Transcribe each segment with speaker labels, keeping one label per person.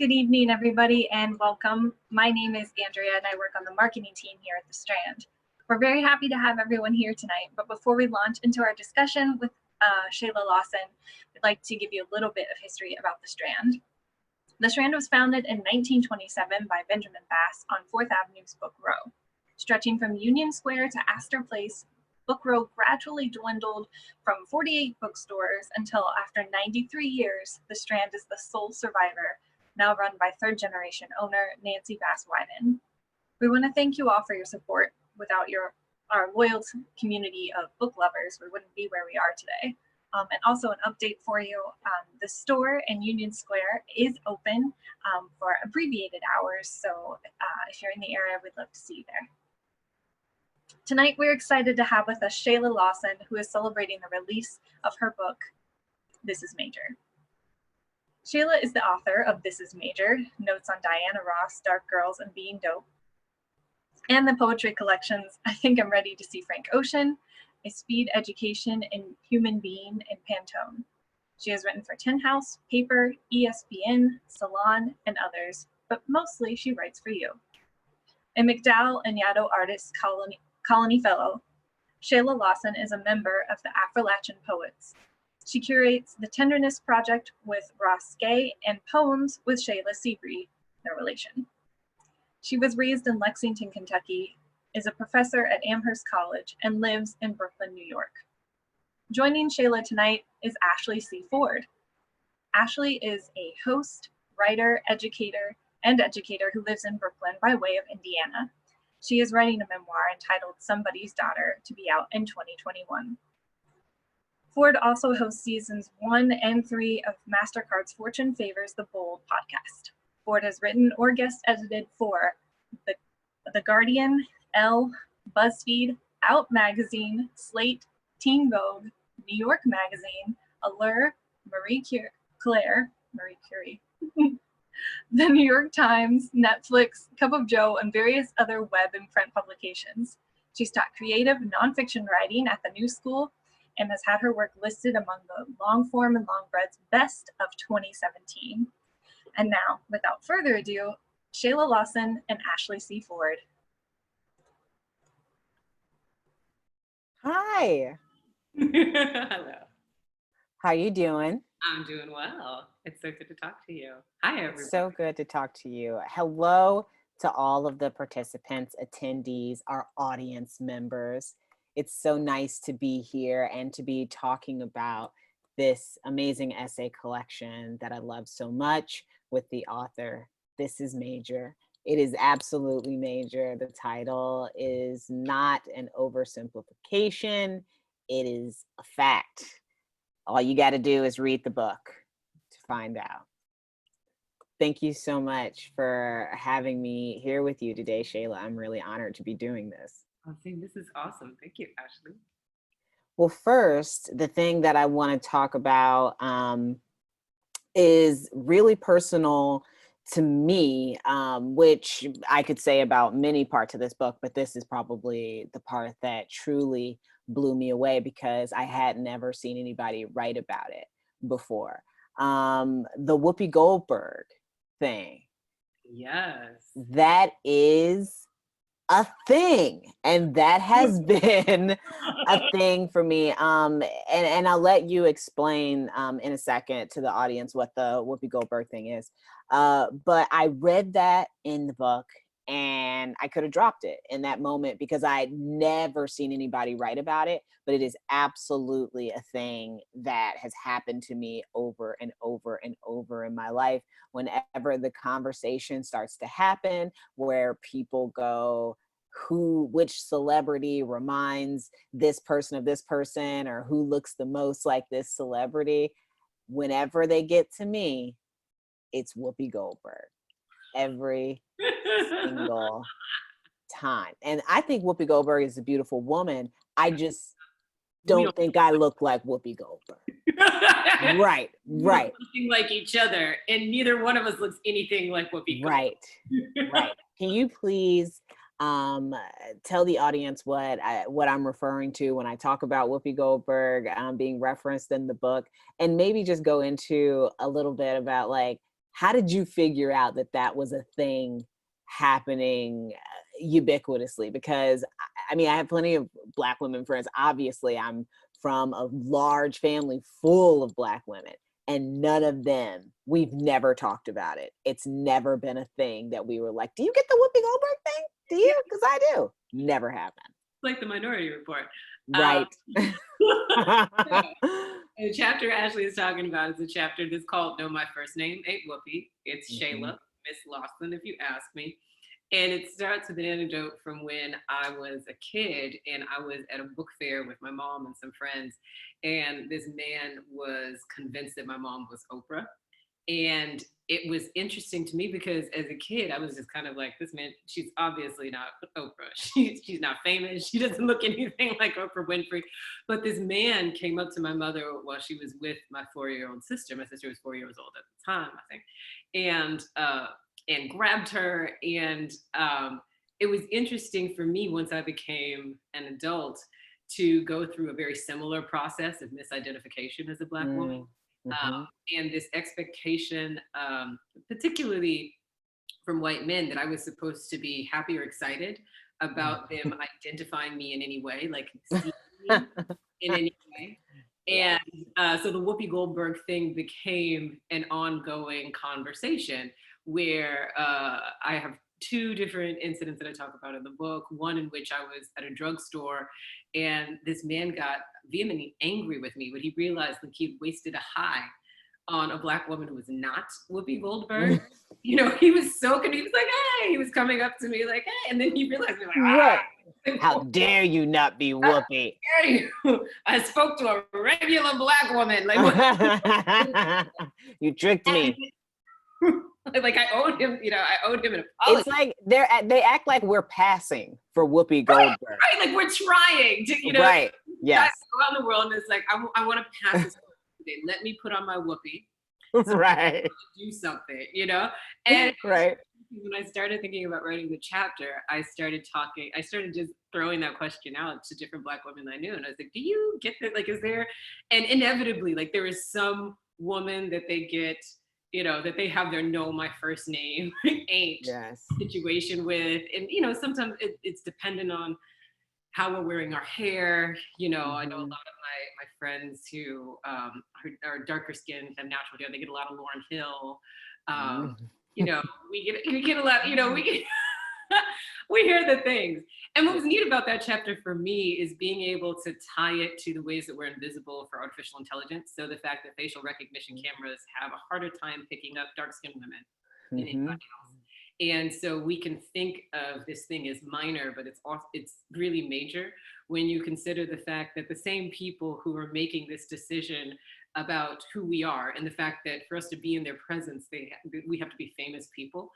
Speaker 1: Good evening, everybody, and welcome. My name is Andrea, and I work on the marketing team here at the Strand. We're very happy to have everyone here tonight, but before we launch into our discussion with Shayla Lawson, we'd like to give you a little bit of history about the Strand. The Strand was founded in 1927 by Benjamin Bass on 4th Avenue's Book Row. Stretching from Union Square to Astor Place, Book Row gradually dwindled from 48 bookstores until after 93 years, the Strand is the sole survivor, now run by third-generation owner Nancy Bass Wyman. We want to thank you all for your support. Without our loyal community of book lovers, we wouldn't be where we are today. And also an update for you, the store in Union Square is open for abbreviated hours, so if you're in the area, we'd love to see you there. Tonight, we're excited to have with us Shayla Lawson, who is celebrating the release of her book, This Is Major. Shayla is the author of This Is Major, Notes on Diana Ross, Dark Girls, and Being Dope, and the poetry collections, I Think I'm Ready to See Frank Ocean, A Speed Education in Human Being, and Pantone. She has written for Tin House, Paper, ESPN, Salon, and others, but mostly she writes for you. A MacDowell and Yaddo Artists Colony Fellow, Shayla Lawson is a member of the Appalachian Poets. She curates the Tenderness Project with Roxane Gay and Poems with Shayla Seabree, their relation. She was raised in Lexington, Kentucky, is a professor at Amherst College, and lives in Brooklyn, New York. Joining Shayla tonight is Ashley C. Ford. Ashley is a host, writer, educator who lives in Brooklyn by way of Indiana. She is writing a memoir entitled Somebody's Daughter to be out in 2021. Ford also hosts seasons 1 and 3 of MasterCard's Fortune Favors the Bold podcast. Ford has written or guest edited for The Guardian, Elle, BuzzFeed, Out Magazine, Slate, Teen Vogue, New York Magazine, Allure, Marie Curie, the New York Times, Netflix, Cup of Joe, and various other web and print publications. She's taught creative nonfiction writing at the New School and has had her work listed among the Longform and Longbread's Best of 2017. And now, without further ado, Shayla Lawson and Ashley C. Ford.
Speaker 2: Hi.
Speaker 3: Hello.
Speaker 2: How you doing?
Speaker 3: I'm doing well. It's so good to talk to you. Hi, everybody.
Speaker 2: So good to talk to you. Hello to all of the participants, attendees, our audience members. It's so nice to be here and to be talking about this amazing essay collection that I love so much with the author. This is major. It is absolutely major. The title is not an oversimplification. It is a fact. All you got to do is read the book to find out. Thank you so much for having me here with you today, Shayla. I'm really honored to be doing this.
Speaker 3: I think this is awesome. Thank you, Ashley.
Speaker 2: Well, first, the thing that I want to talk about is really personal to me, which I could say about many parts of this book, but this is probably the part that truly blew me away because I had never seen anybody write about it before. The Whoopi Goldberg thing.
Speaker 3: Yes.
Speaker 2: That is a thing, and that has been a thing for me. And I'll let you explain in a second to the audience what the Whoopi Goldberg thing is. But I read that in the book, and I could have dropped it in that moment because I'd never seen anybody write about it, but it is absolutely a thing that has happened to me over and over and over in my life. Whenever the conversation starts to happen where people go, which celebrity reminds this person of this person, or who looks the most like this celebrity, whenever they get to me, it's Whoopi Goldberg. Every single time. And I think Whoopi Goldberg is a beautiful woman. I just don't think I look like Whoopi Goldberg. Right.
Speaker 3: Looking like each other, and neither one of us looks anything like Whoopi Goldberg.
Speaker 2: Right. Can you please tell the audience what I'm referring to when I talk about Whoopi Goldberg being referenced in the book, and maybe just go into a little bit about like how did you figure out that that was a thing happening ubiquitously? Because I mean, I have plenty of Black women friends. Obviously, I'm from a large family full of Black women, and none of them, we've never talked about it. It's never been a thing that we were like, do you get the Whoopi Goldberg thing? Do you? Because I do. Never happened.
Speaker 3: Like the Minority Report.
Speaker 2: Right.
Speaker 3: The chapter Ashley is talking about is a chapter that's called No, My First Name Ain't Whoopi. It's Shayla, Miss Lawson, if you ask me. And it starts with an anecdote from when I was a kid and I was at a book fair with my mom and some friends. And this man was convinced that my mom was Oprah. And it was interesting to me because as a kid, I was just kind of like, this man, she's obviously not Oprah. She's not famous. She doesn't look anything like Oprah Winfrey. But this man came up to my mother while she was with my 4-year-old sister. My sister was 4 years old at the time, I think. And grabbed her. And it was interesting for me once I became an adult to go through a very similar process of misidentification as a Black woman. And this expectation, particularly from white men, that I was supposed to be happy or excited about them identifying me in any way, like seeing me in any way. And so the Whoopi Goldberg thing became an ongoing conversation where I have 2 different incidents that I talk about in the book. One in which I was at a drugstore and this man got vehemently angry with me when he realized that he'd wasted a high on a Black woman who was not Whoopi Goldberg. You know, he was so confused. He was like, hey, he was coming up to me like, hey, and then he realized, like, ah.
Speaker 2: How dare you not be Whoopi?
Speaker 3: How dare you? I spoke to a regular Black woman. Like,
Speaker 2: you tricked me.
Speaker 3: Like I owed him, you know, I owed him an apology.
Speaker 2: It's like they act like we're passing for Whoopi Goldberg.
Speaker 3: Right, like we're trying to, you know,
Speaker 2: right. Yes.
Speaker 3: Go out in the world and it's like, I want to pass this today. Let me put on my Whoopi.
Speaker 2: Right.
Speaker 3: Do something, you know? And
Speaker 2: right.
Speaker 3: When I started thinking about writing the chapter, I started just throwing that question out to different Black women I knew. And I was like, do you get that? Like, is there, and inevitably, like there is some woman that they get, you know, that they have their no, my first name ain't situation with. And, you know, sometimes it's dependent on how we're wearing our hair. You know, I know a lot of my friends who are darker skinned, have natural hair, they get a lot of Lauryn Hill. You know, we get a lot, you know, we hear the things. And what was neat about that chapter for me is being able to tie it to the ways that we're invisible for artificial intelligence. So the fact that facial recognition cameras have a harder time picking up dark-skinned women than anybody else. And so we can think of this thing as minor, but it's really major when you consider the fact that the same people who are making this decision about who we are and the fact that for us to be in their presence, we have to be famous people,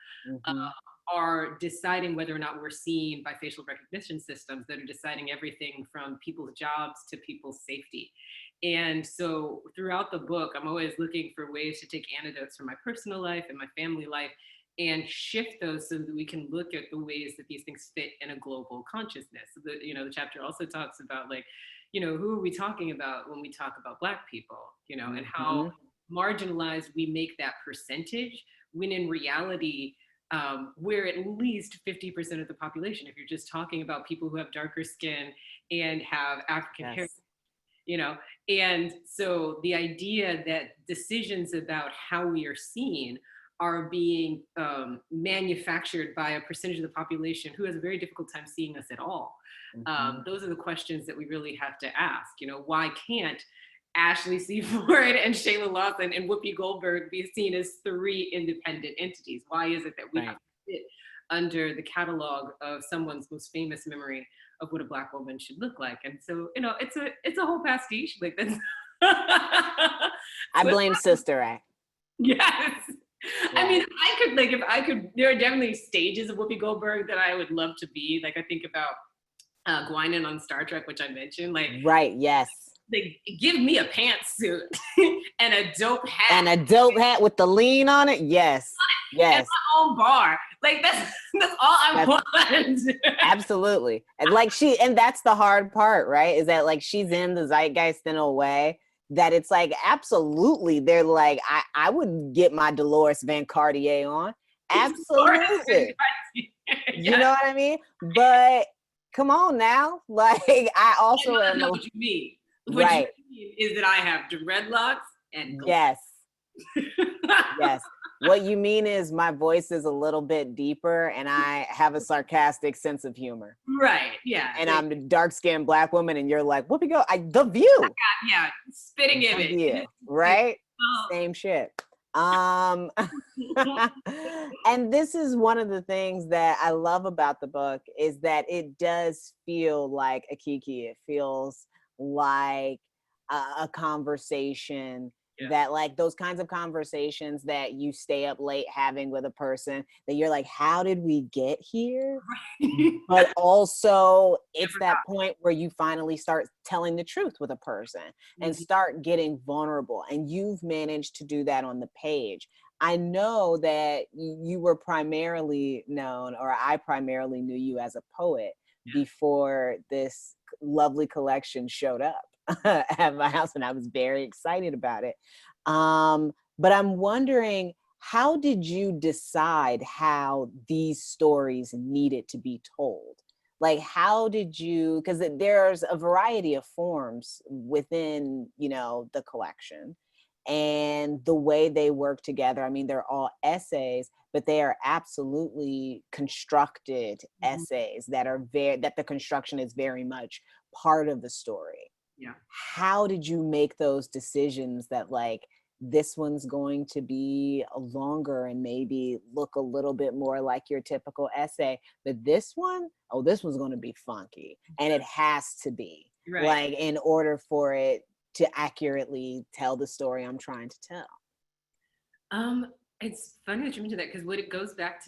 Speaker 3: are deciding whether or not we're seen by facial recognition systems that are deciding everything from people's jobs to people's safety. And so throughout the book, I'm always looking for ways to take anecdotes from my personal life and my family life and shift those so that we can look at the ways that these things fit in a global consciousness. The chapter also talks about, like, you know, who are we talking about when we talk about Black people, you know, and how marginalized we make that percentage when in reality, we're at least 50% of the population. If you're just talking about people who have darker skin and have African hair, you know, and so the idea that decisions about how we are seen are being manufactured by a percentage of the population who has a very difficult time seeing us at all. Those are the questions that we really have to ask. You know, why can't Ashley C. Ford and Shayla Lawson and Whoopi Goldberg be seen as 3 independent entities? Why is it that we have to fit under the catalog of someone's most famous memory of what a Black woman should look like? And so, you know, it's a whole pastiche. Like that's
Speaker 2: I blame Sister Act.
Speaker 3: Yes. I mean, there are definitely stages of Whoopi Goldberg that I would love to be. Like I think about Guinan on Star Trek, which I mentioned. Like,
Speaker 2: right, yes.
Speaker 3: They give me a pantsuit and a dope hat.
Speaker 2: And a dope hat with the lean on it. Yes. Yes.
Speaker 3: And my own bar. Like that's all I want.
Speaker 2: Absolutely. And like and that's the hard part, right? Is that like she's in the zeitgeist in a way that it's like, absolutely, they're like, I would get my Dolores Van Cartier on. Absolutely. You know what I mean? But come on now. Like, I also
Speaker 3: I
Speaker 2: am
Speaker 3: know what you mean.
Speaker 2: right.
Speaker 3: What you mean is that I have dreadlocks and
Speaker 2: Yes. Yes. What you mean is my voice is a little bit deeper and I have a sarcastic sense of humor.
Speaker 3: Right. Yeah.
Speaker 2: And I'm a dark-skinned Black woman and you're like, whoopee go, The View.
Speaker 3: Yeah. Spitting
Speaker 2: The
Speaker 3: image.
Speaker 2: View, right?
Speaker 3: Oh.
Speaker 2: Same shit. And this is one of the things that I love about the book is that it does feel like a kiki. It feels like a conversation that, like, those kinds of conversations that you stay up late having with a person that you're like, how did we get here? But also it's that point where you finally start telling the truth with a person and start getting vulnerable. And you've managed to do that on the page. I know that you were primarily known, or I primarily knew you as a poet before this lovely collection showed up at my house, and I was very excited about it. But I'm wondering, how did you decide how these stories needed to be told? Like, how did you, because there's a variety of forms within, the collection and the way they work together. I mean, they're all essays, but they are absolutely constructed essays that the construction is very much part of the story.
Speaker 3: Yeah.
Speaker 2: How did you make those decisions that, like, this one's going to be longer and maybe look a little bit more like your typical essay, but this one's going to be funky, and it has to be, like, in order for it to accurately tell the story I'm trying to tell?
Speaker 3: It's funny that you mentioned that, because what it goes back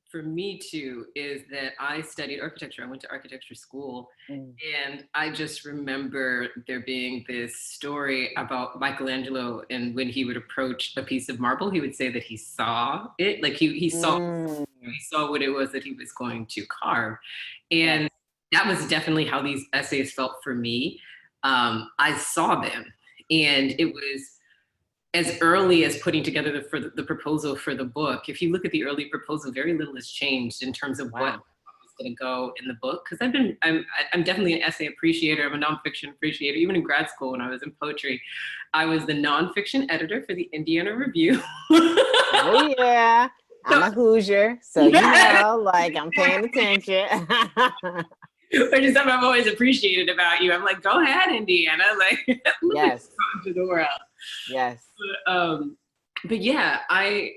Speaker 3: for me to is that I studied architecture. I went to architecture school, and I just remember there being this story about Michelangelo, and when he would approach a piece of marble, he would say that he saw it, like he saw what it was that he was going to carve. And that was definitely how these essays felt for me. I saw them, and it was as early as putting together the proposal for the book. If you look at the early proposal, very little has changed in terms of what was going to go in the book. Because I'm definitely an essay appreciator. I'm a nonfiction appreciator. Even in grad school, when I was in poetry, I was the nonfiction editor for the Indiana Review.
Speaker 2: Oh yeah, I'm a Hoosier, so like, I'm paying attention.
Speaker 3: Which is something I've always appreciated about you. I'm like, go ahead, Indiana, like,
Speaker 2: yes,
Speaker 3: to the world.
Speaker 2: Yes.
Speaker 3: But yeah, I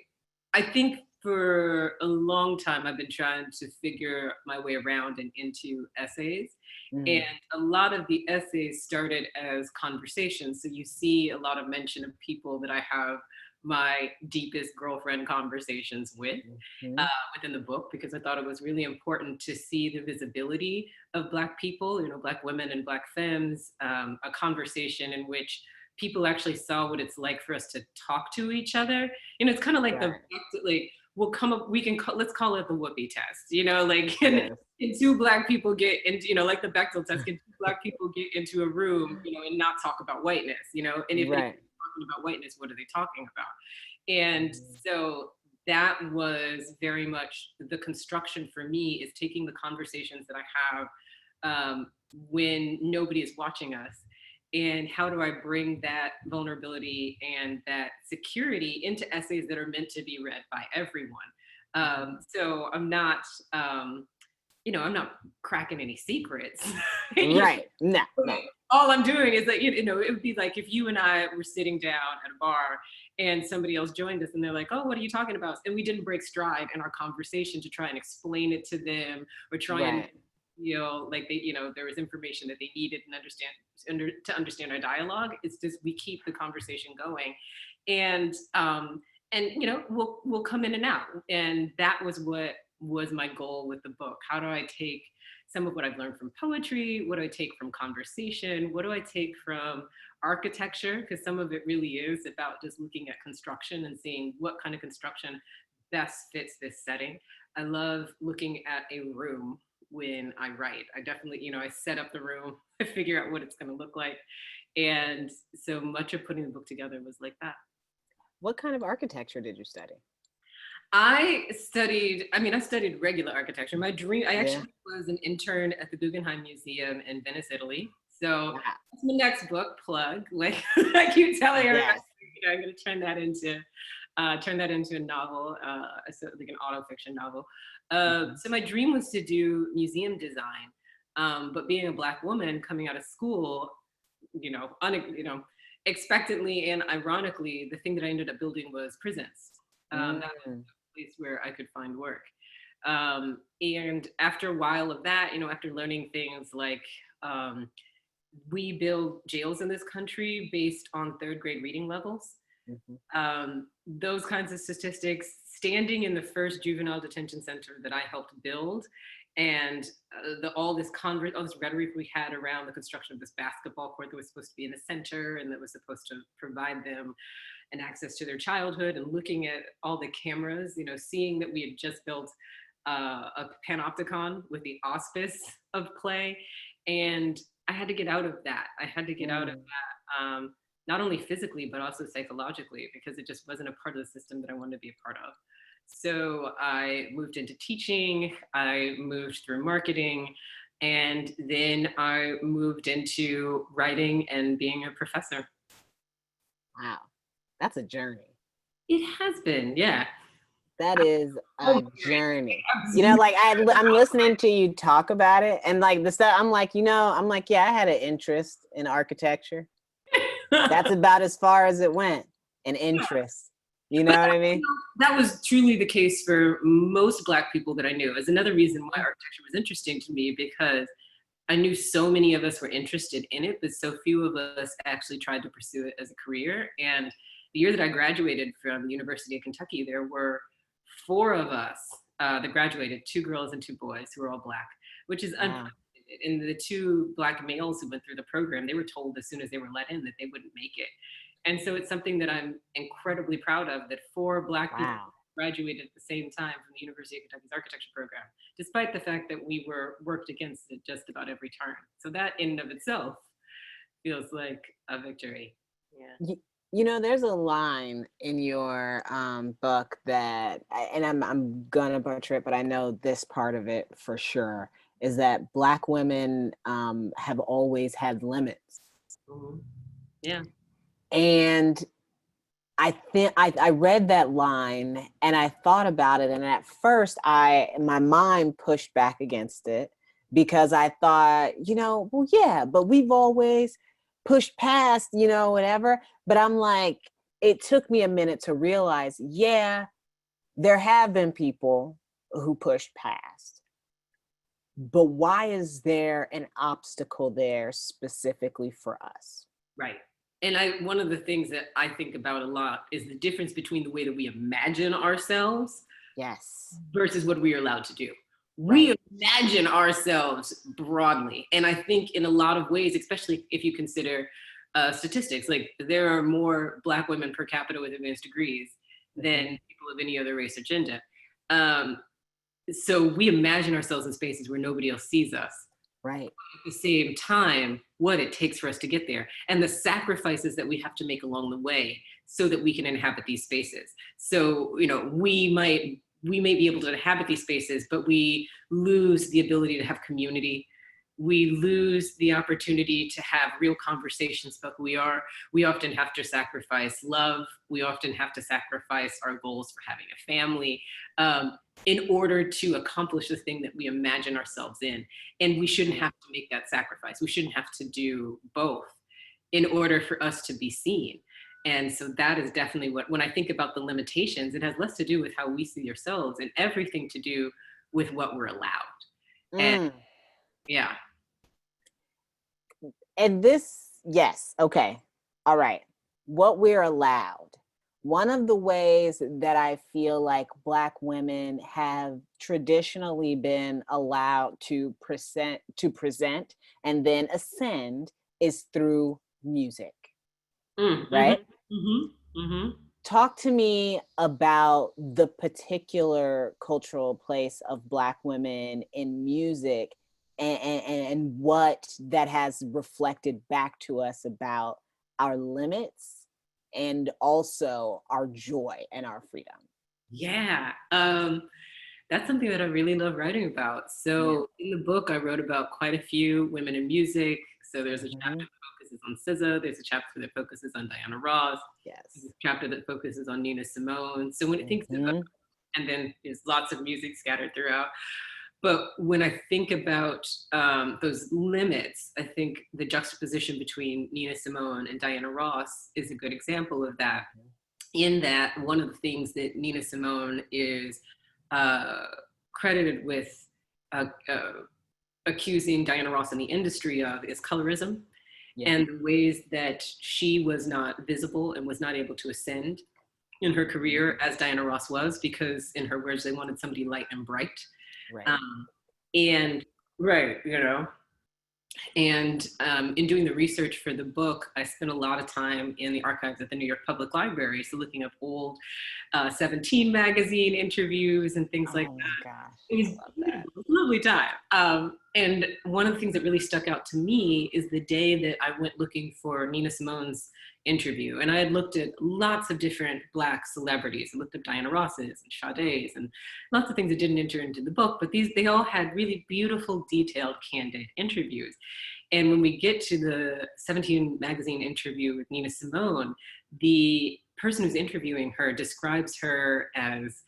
Speaker 3: think for a long time I've been trying to figure my way around and into essays. And a lot of the essays started as conversations. So you see a lot of mention of people that I have my deepest girlfriend conversations with within the book, because I thought it was really important to see the visibility of Black people, Black women and Black femmes, a conversation in which people actually saw what it's like for us to talk to each other. It's kind of like let's call it the Whoopi test, and two Black people get into, like the Bechdel test, can two Black people get into a room, and not talk about whiteness, and if they're talking about whiteness, what are they talking about? And so that was very much the construction for me, is taking the conversations that I have when nobody is watching us, and how do I bring that vulnerability and that security into essays that are meant to be read by everyone. So I'm not, I'm not cracking any secrets.
Speaker 2: Right. No.
Speaker 3: All I'm doing is that, it would be like if you and I were sitting down at a bar and somebody else joined us and they're like, oh, what are you talking about? And we didn't break stride in our conversation to try and explain it to them, or try and like they, there was information that they needed to understand our dialogue. It's just, we keep the conversation going, and we'll come in and out. And that was what was my goal with the book. How do I take some of what I've learned from poetry? What do I take from conversation? What do I take from architecture? Because some of it really is about just looking at construction and seeing what kind of construction best fits this setting. I love looking at a room when I write. I definitely, I set up the room, I figure out what it's going to look like. And so much of putting the book together was like that.
Speaker 2: What kind of architecture did you study?
Speaker 3: I studied regular architecture. My dream, I actually was an intern at the Guggenheim Museum in Venice, Italy. So that's my next book plug. Like I keep telling everybody, I'm going to turn that into a novel, like an autofiction novel. So my dream was to do museum design, but being a Black woman coming out of school, expectantly and ironically, the thing that I ended up building was prisons. That was a place where I could find work. And after a while of that, after learning things like we build jails in this country based on third grade reading levels. Those kinds of statistics, standing in the first juvenile detention center that I helped build, and all this rhetoric we had around the construction of this basketball court that was supposed to be in the center and that was supposed to provide them an access to their childhood, and looking at all the cameras, seeing that we had just built a panopticon with the auspice of play. And I had to get out of that. Not only physically, but also psychologically, because it just wasn't a part of the system that I wanted to be a part of. So I moved into teaching, I moved through marketing, and then I moved into writing and being a professor.
Speaker 2: Wow, that's a journey.
Speaker 3: It has been, yeah.
Speaker 2: That is a journey. I'm listening to you talk about it, and like the stuff, I'm like, yeah, I had an interest in architecture. That's about as far as it went, an interest. You know what I mean?
Speaker 3: That was truly the case for most Black people that I knew. Is another reason why architecture was interesting to me, because I knew so many of us were interested in it, but so few of us actually tried to pursue it as a career. And the year that I graduated from the University of Kentucky, there were 4 of us that graduated, 2 girls and 2 boys who were all Black, which is unprecedented. And the 2 Black males who went through the program, they were told as soon as they were let in that they wouldn't make it. And so it's something that I'm incredibly proud of, that 4 Black people graduated at the same time from the University of Kentucky's architecture program, despite the fact that we were worked against it just about every turn. So that in and of itself feels like a victory. Yeah.
Speaker 2: There's a line in your book that, and I'm gonna butcher it, but I know this part of it for sure, is that Black women have always had limits.
Speaker 3: Yeah.
Speaker 2: And I think I read that line and I thought about it, and at first my mind pushed back against it, because I thought, well, yeah, but we've always pushed past, whatever. But I'm like, it took me a minute to realize, yeah, there have been people who pushed past. But why is there an obstacle there specifically for us?
Speaker 3: Right. And one of the things that I think about a lot is the difference between the way that we imagine ourselves versus what we are allowed to do. We imagine ourselves broadly. And I think in a lot of ways, especially if you consider statistics, like there are more Black women per capita with advanced degrees than people of any other race or gender. So we imagine ourselves in spaces where nobody else sees us.
Speaker 2: Right.
Speaker 3: At the same time, what it takes for us to get there, and the sacrifices that we have to make along the way so that we can inhabit these spaces. So, we may be able to inhabit these spaces, but we lose the ability to have community. We lose the opportunity to have real conversations about who we are. We often have to sacrifice love. We often have to sacrifice our goals for having a family in order to accomplish the thing that we imagine ourselves in. And we shouldn't have to make that sacrifice. We shouldn't have to do both in order for us to be seen. And so that is definitely when I think about the limitations, it has less to do with how we see ourselves and everything to do with what we're allowed. And yeah.
Speaker 2: And this, yes, okay, all right. What we're allowed. One of the ways that I feel like Black women have traditionally been allowed to present and then ascend is through music, right? talk to me about the particular cultural place of Black women in music and what that has reflected back to us about our limits and also our joy and our freedom.
Speaker 3: Yeah, that's something that I really love writing about. So in the book, I wrote about quite a few women in music. So there's a chapter that focuses on SZA. There's a chapter that focuses on Diana Ross.
Speaker 2: Yes.
Speaker 3: There's a chapter that focuses on Nina Simone. So when it thinks about, and then there's lots of music scattered throughout. But when I think about those limits, I think the juxtaposition between Nina Simone and Diana Ross is a good example of that. In that, one of the things that Nina Simone is credited with accusing Diana Ross in the industry of is colorism, and the ways that she was not visible and was not able to ascend in her career as Diana Ross was, because in her words, they wanted somebody light and bright.
Speaker 2: Right.
Speaker 3: And right, you know, and in doing the research for the book, I spent a lot of time in the archives at the New York Public Library. So looking up old 17 magazine interviews and things like that.
Speaker 2: Oh my gosh,
Speaker 3: it was a lovely time. And one of the things that really stuck out to me is the day that I went looking for Nina Simone's interview. And I had looked at lots of different Black celebrities. I looked up Diana Ross's and Sade's and lots of things that didn't enter into the book, but they all had really beautiful, detailed, candid interviews. And when we get to the 17 magazine interview with Nina Simone, the person who's interviewing her describes her as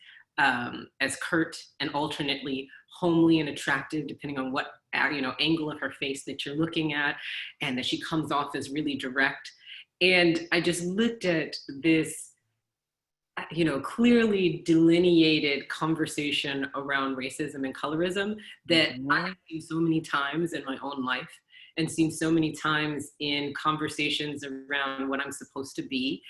Speaker 3: curt and alternately homely and attractive, depending on what angle of her face that you're looking at, and that she comes off as really direct. And I just looked at this, clearly delineated conversation around racism and colorism that I've seen so many times in my own life and seen so many times in conversations around what I'm supposed to be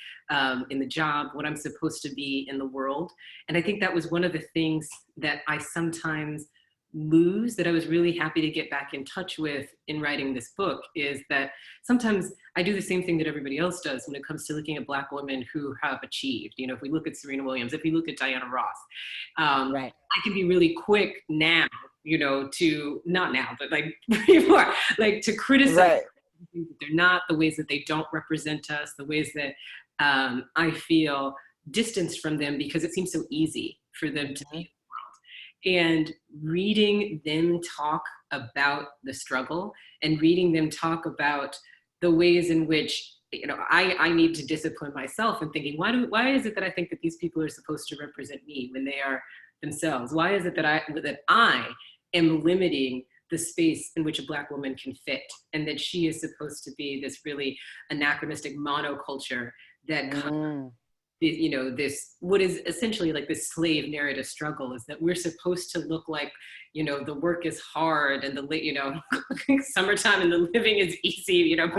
Speaker 3: in the job, what I'm supposed to be in the world. And I think that was one of the things that I sometimes lose, that I was really happy to get back in touch with in writing this book, is that sometimes I do the same thing that everybody else does when it comes to looking at Black women who have achieved. If we look at Serena Williams, if we look at Diana Ross, I can be really quick now, to, not now, but like before, like to criticize things that they're not, the ways that they don't represent us, the ways that I feel distanced from them because it seems so easy for them to be. And reading them talk about the struggle and reading them talk about the ways in which, I need to discipline myself and thinking, why is it that I think that these people are supposed to represent me when they are themselves? Why is it that I am limiting the space in which a Black woman can fit, and that she is supposed to be this really anachronistic monoculture that this, what is essentially like this slave narrative struggle, is that we're supposed to look like, the work is hard and the summertime and the living is easy, but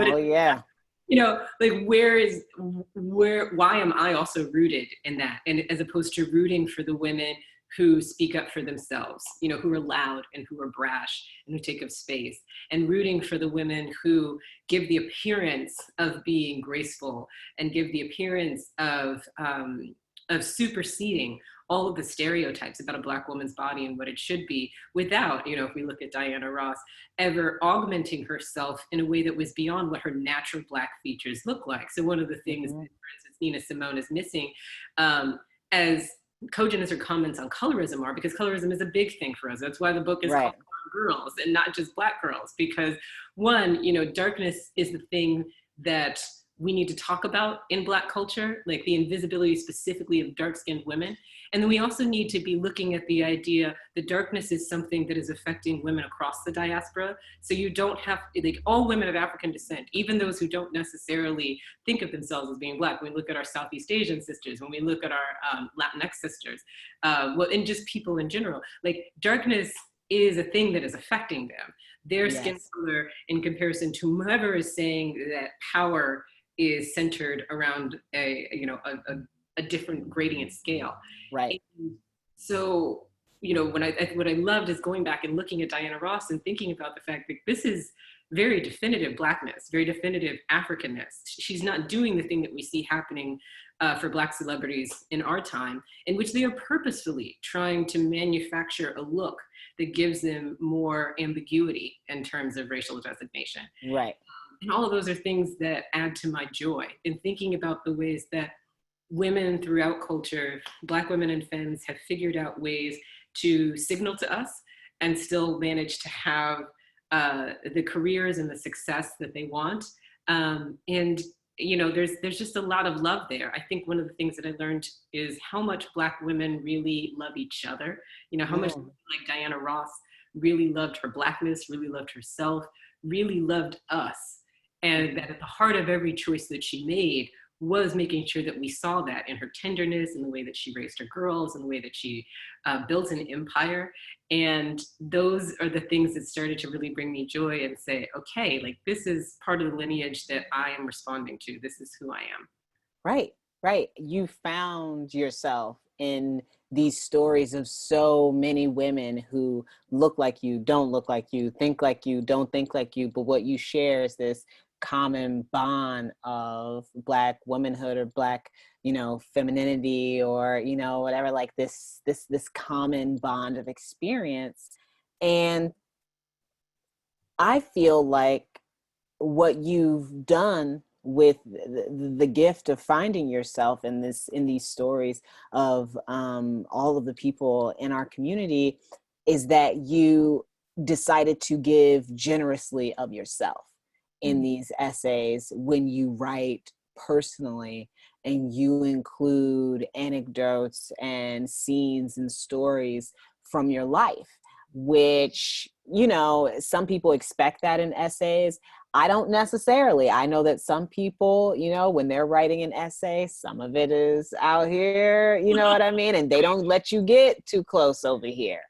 Speaker 3: why am I also rooted in that? And as opposed to rooting for the women who speak up for themselves, who are loud and who are brash and who take up space, and rooting for the women who give the appearance of being graceful and give the appearance of superseding all of the stereotypes about a Black woman's body and what it should be, without, if we look at Diana Ross, ever augmenting herself in a way that was beyond what her natural Black features look like. So one of the things that, for instance, Nina Simone is missing, as cogent as her comments on colorism are, because colorism is a big thing for us. That's why the book is called Girls and not just Black girls, because one, darkness is the thing that we need to talk about in Black culture, like the invisibility specifically of dark-skinned women. And then we also need to be looking at the idea that darkness is something that is affecting women across the diaspora. So you don't have, like, all women of African descent, even those who don't necessarily think of themselves as being Black, when we look at our Southeast Asian sisters, when we look at our Latinx sisters, and just people in general, like darkness is a thing that is affecting them. Their skin color in comparison to whoever is saying that power is centered around a different gradient scale. Right. And so, what I loved is going back and looking at Diana Ross and thinking about the fact that this is very definitive Blackness, very definitive Africanness. She's not doing the thing that we see happening for Black celebrities in our time, in which they are purposefully trying to manufacture a look that gives them more ambiguity in terms of racial designation.
Speaker 2: Right.
Speaker 3: And all of those are things that add to my joy in thinking about the ways that women throughout culture, Black women and femmes, have figured out ways to signal to us and still manage to have the careers and the success that they want. And you know, there's just a lot of love there. I think one of the things that I learned is how much Black women really love each other. You know, how much, like Diana Ross, really loved her Blackness, really loved herself, really loved us. And that at the heart of every choice that she made was making sure that we saw that in her tenderness, in the way that she raised her girls, in the way that she built an empire. And those are the things that started to really bring me joy and say, okay, like this is part of the lineage that I am responding to. This is who I am.
Speaker 2: Right, right. You found yourself in these stories of so many women who look like you, don't look like you, think like you, don't think like you, but what you share is this common bond of Black womanhood or Black, you know, femininity, or, you know, whatever, like this common bond of experience. And I feel like what you've done with the gift of finding yourself in these stories of all of the people in our community is that you decided to give generously of yourself in these essays when you write personally, and you include anecdotes and scenes and stories from your life, which, you know, some people expect that in essays. I don't necessarily. I know that some people, you know, when they're writing an essay, some of it is out here, you know what I mean? And they don't let you get too close over here.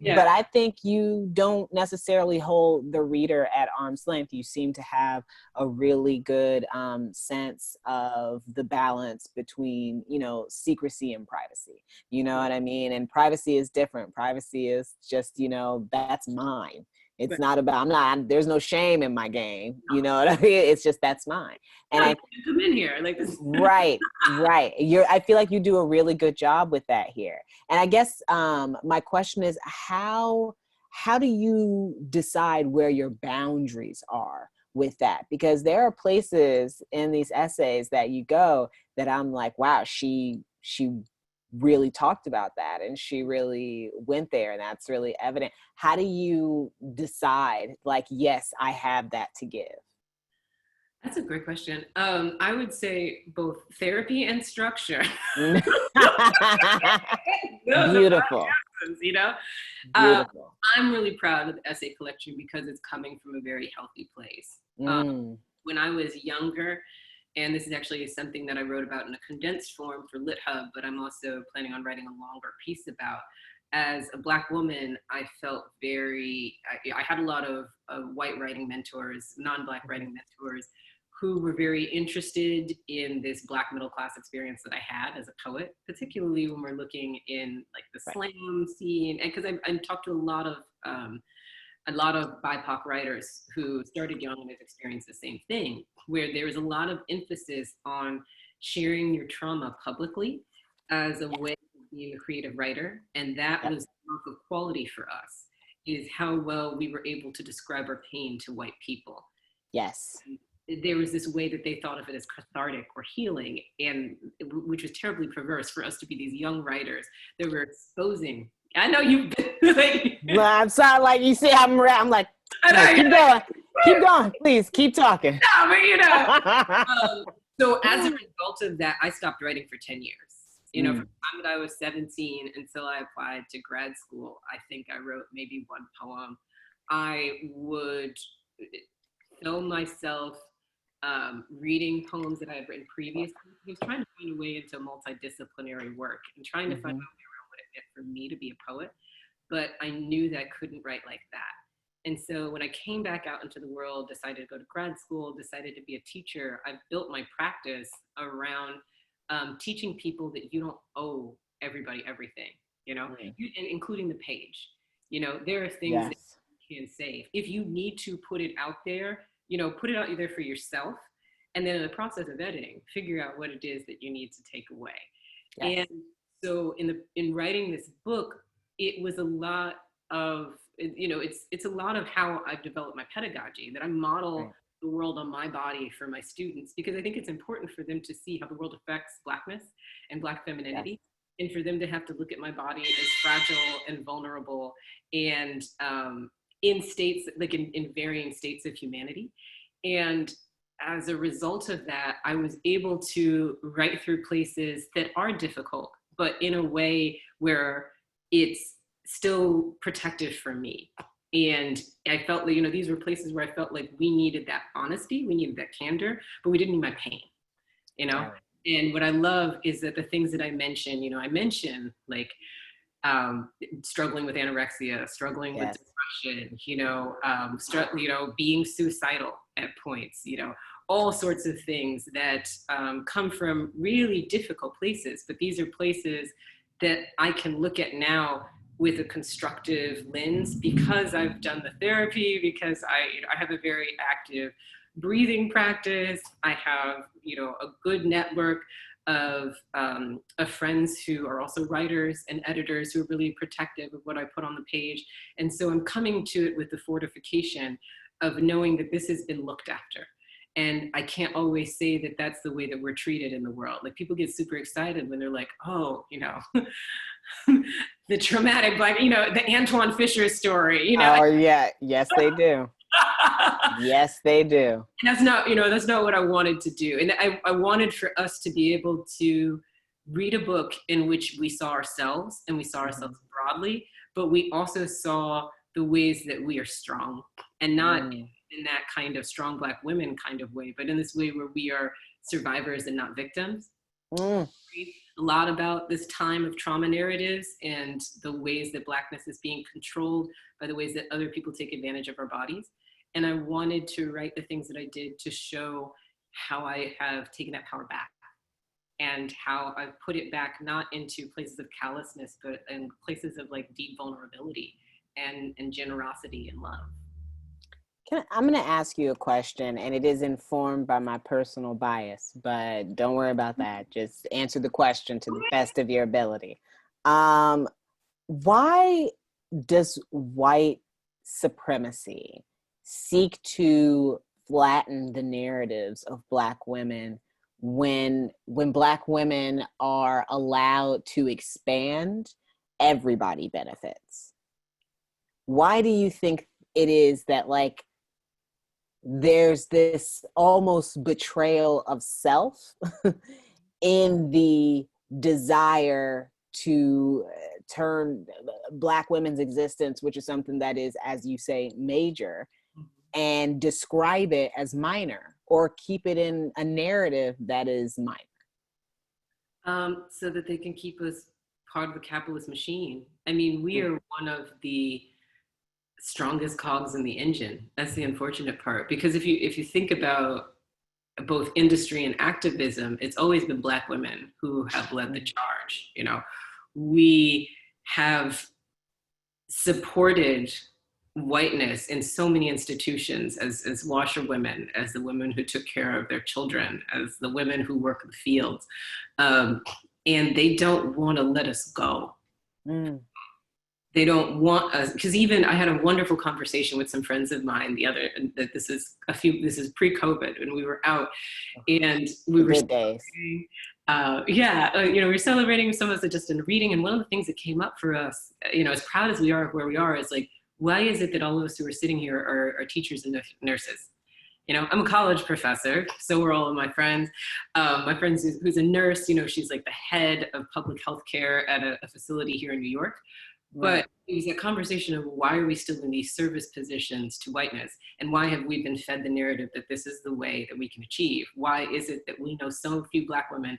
Speaker 2: Yeah. But I think you don't necessarily hold the reader at arm's length. You seem to have a really good sense of the balance between, you know, secrecy and privacy. You know what I mean? And privacy is different. Privacy is just, you know, that's mine. It's not about, there's no shame in my game. You know what I mean? It's just, that's mine. And I
Speaker 3: come in here like this.
Speaker 2: Right. I feel like you do a really good job with that here. And I guess my question is, how do you decide where your boundaries are with that? Because there are places in these essays that you go that I'm like, wow, she really talked about that, and she really went there, and that's really evident. How do you decide, like, yes, I have that to give?
Speaker 3: That's a great question. I would say both therapy and structure.
Speaker 2: Beautiful.
Speaker 3: You know,
Speaker 2: beautiful.
Speaker 3: I'm really proud of the essay collection because it's coming from a very healthy place. When I was younger, and this is actually something that I wrote about in a condensed form for LitHub, but I'm also planning on writing a longer piece about. As a Black woman, I felt I had a lot of white writing mentors, non-Black writing mentors, who were very interested in this Black middle class experience that I had as a poet, particularly when we're looking in like the slam scene. And because I talked to a lot of BIPOC writers who started young and have experienced the same thing, where there was a lot of emphasis on sharing your trauma publicly as a way of being a creative writer. And that was the mark of quality for us, is how well we were able to describe our pain to white people.
Speaker 2: Yes.
Speaker 3: And there was this way that they thought of it as cathartic or healing, and which was terribly perverse for us to be these young writers that were exposing. I know you've been like.
Speaker 2: Well, I'm sorry, like you see, I'm like, no, keep going, please, keep talking.
Speaker 3: No, but you know. So as a result of that, I stopped writing for 10 years. You know, from the time that I was 17 until I applied to grad school, I think I wrote maybe one poem. I would film myself reading poems that I had written previously. I was trying to find a way into multidisciplinary work and trying to find my way around what it meant for me to be a poet. But I knew that I couldn't write like that. And so when I came back out into the world, decided to go to grad school, decided to be a teacher, I built my practice around teaching people that you don't owe everybody everything, you know, and including the page. You know, there are things that you can save. If you need to put it out there, you know, put it out there for yourself And then in the process of editing, figure out what it is that you need to take away.
Speaker 2: Yes.
Speaker 3: And so in writing this book, it was a lot of, it's a lot of how I've developed my pedagogy, that I model
Speaker 2: Right.
Speaker 3: the world on my body for my students, because I think it's important for them to see how the world affects Blackness and Black femininity, and for them to have to look at my body as fragile and vulnerable, and in states, like in varying states of humanity. And as a result of that, I was able to write through places that are difficult, but in a way where it's still protective for me. And I felt like, these were places where I felt like we needed that honesty, we needed that candor, but we didn't need my pain,
Speaker 2: Right.
Speaker 3: And what I love is that the things that I mention, I mention like struggling with anorexia, struggling with depression, being suicidal at points, all sorts of things that come from really difficult places. But these are places that I can look at now with a constructive lens, because I've done the therapy, because I have a very active breathing practice. I have, a good network of friends who are also writers and editors who are really protective of what I put on the page. And so I'm coming to it with the fortification of knowing that this has been looked after. And I can't always say that that's the way that we're treated in the world. Like, people get super excited when they're like, oh, the traumatic Black, the Antoine Fisher story,
Speaker 2: Oh yeah, yes they do. Yes they do.
Speaker 3: And that's not what I wanted to do. And I wanted for us to be able to read a book in which we saw ourselves, and we saw ourselves broadly, but we also saw the ways that we are strong, and not in that kind of strong Black women kind of way, but in this way where we are survivors and not victims. A lot about this time of trauma narratives and the ways that Blackness is being controlled by the ways that other people take advantage of our bodies. And I wanted to write the things that I did to show how I have taken that power back, and how I've put it back not into places of callousness, but in places of like deep vulnerability and generosity and love.
Speaker 2: I'm going to ask you a question, and it is informed by my personal bias, but don't worry about that. Just answer the question to the best of your ability. Why does white supremacy seek to flatten the narratives of Black women when Black women are allowed to expand? Everybody benefits. Why do you think it is that, like, there's this almost betrayal of self in the desire to turn Black women's existence, which is something that is, as you say, major, and describe it as minor, or keep it in a narrative that is minor?
Speaker 3: So that they can keep us part of the capitalist machine. I mean, we are one of the strongest cogs in the engine. That's the unfortunate part, because if you think about both industry and activism, it's always been Black women who have led the charge. We have supported whiteness in so many institutions, as washerwomen, as the women who took care of their children, as the women who work in the fields, and they don't want to let us go. They don't want us, because even I had a wonderful conversation with some friends of mine this is pre-COVID, when we were out, and we were
Speaker 2: good days.
Speaker 3: we were celebrating some of us just in reading, and one of the things that came up for us, as proud as we are of where we are, is like, why is it that all of us who are sitting here are teachers and nurses? I'm a college professor, so we're all of my friends. My friend who's a nurse, she's like the head of public health care at a facility here in New York. But it was a conversation of, why are we still in these service positions to whiteness? And why have we been fed the narrative that this is the way that we can achieve? Why is it that we know so few Black women,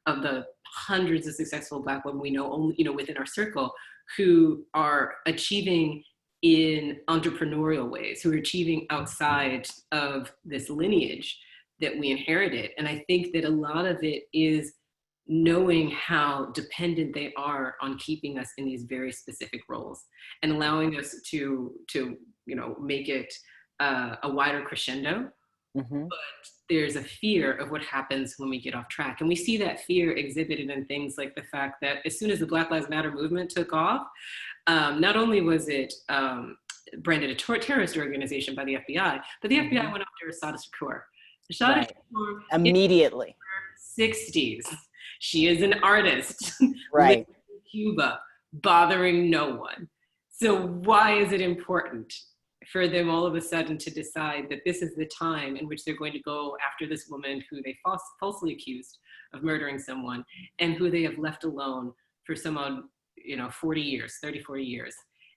Speaker 3: of the hundreds of successful Black women we know only, within our circle, who are achieving in entrepreneurial ways, who are achieving outside of this lineage that we inherited? And I think that a lot of it is knowing how dependent they are on keeping us in these very specific roles, and allowing us to make it a wider crescendo, but there's a fear of what happens when we get off track. And we see that fear exhibited in things like the fact that as soon as the Black Lives Matter movement took off, not only was it branded a terrorist organization by the FBI, but the FBI went after Assata Shakur. Assata Shakur
Speaker 2: immediately.
Speaker 3: 60s. She is an artist,
Speaker 2: Right.
Speaker 3: living in Cuba, bothering no one. So why is it important for them all of a sudden to decide that this is the time in which they're going to go after this woman who they falsely accused of murdering someone and who they have left alone for some odd, 40 years, 30, 40 years.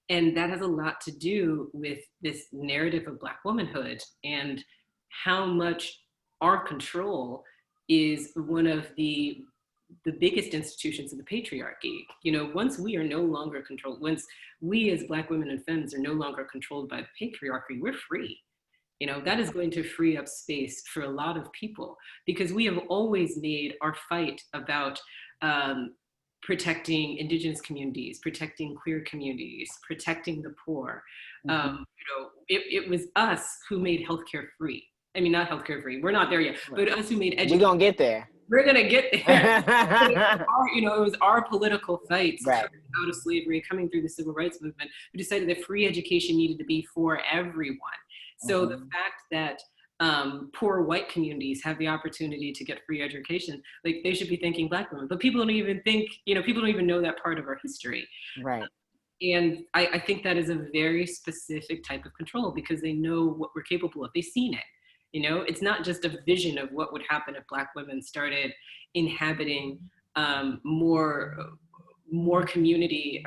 Speaker 3: And that has a lot to do with this narrative of Black womanhood and how much our control is one of the biggest institutions of the patriarchy. Once we are no longer controlled, once we as Black women and femmes are no longer controlled by the patriarchy, we're free. That is going to free up space for a lot of people, because we have always made our fight about protecting Indigenous communities, protecting queer communities, protecting the poor. It was us who made healthcare free. I mean, not healthcare free, we're not there yet, but us who made education.
Speaker 2: We're gonna get there.
Speaker 3: We're gonna get there. It was our political fights coming out of slavery, coming through the civil rights movement, who decided that free education needed to be for everyone. So the fact that poor white communities have the opportunity to get free education, like, they should be thanking Black women. But people don't even think, people don't even know that part of our history.
Speaker 2: Right.
Speaker 3: And I think that is a very specific type of control, because they know what we're capable of. They've seen it. It's not just a vision of what would happen if Black women started inhabiting more community,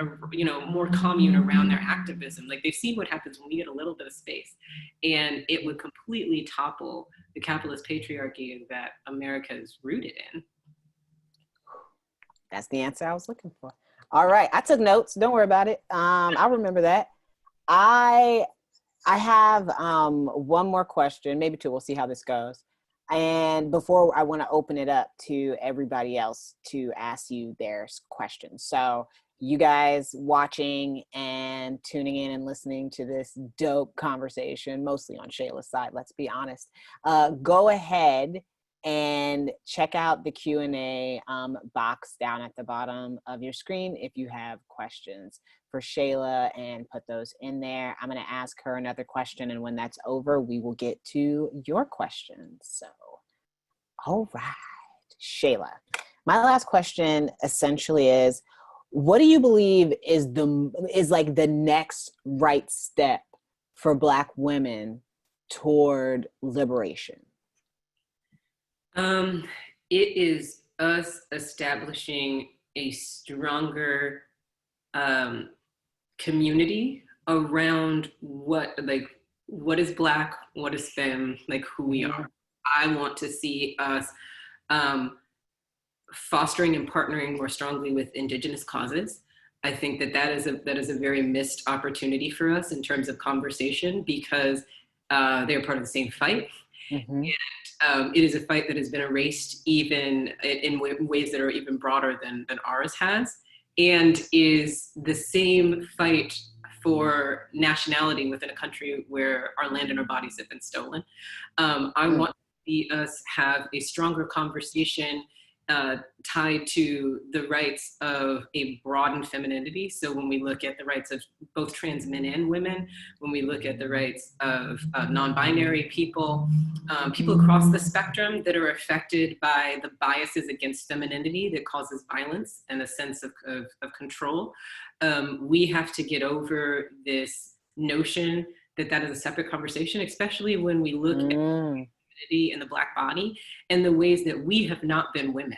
Speaker 3: more commune around their activism. Like, they've seen what happens when we get a little bit of space, and it would completely topple the capitalist patriarchy that America is rooted in.
Speaker 2: That's the answer I was looking for. All right, I took notes. Don't worry about it. I'll remember that. I have one more question, maybe two. We'll see how this goes. And before, I want to open it up to everybody else to ask you their questions. So you guys watching and tuning in and listening to this dope conversation, mostly on Shayla's side, let's be honest, go ahead and check out the Q&A box down at the bottom of your screen if you have questions for Shayla, and put those in there. I'm going to ask her another question, and when that's over, we will get to your questions. So, all right, Shayla, my last question essentially is, what do you believe is like the next right step for Black women toward liberation?
Speaker 3: It is us establishing a stronger community around what is Black, what is femme, like who we are. I want to see us fostering and partnering more strongly with Indigenous causes. I think that is a very missed opportunity for us in terms of conversation, because they're part of the same fight. And it is a fight that has been erased even in ways that are even broader than ours has, and is the same fight for nationality within a country where our land and our bodies have been stolen. I want to see us have a stronger conversation tied to the rights of a broadened femininity. So when we look at the rights of both trans men and women, when we look at the rights of non-binary people, people across the spectrum that are affected by the biases against femininity that causes violence and a sense of control, we have to get over this notion that is a separate conversation, especially when we look at femininity and the Black body and the ways that we have not been women.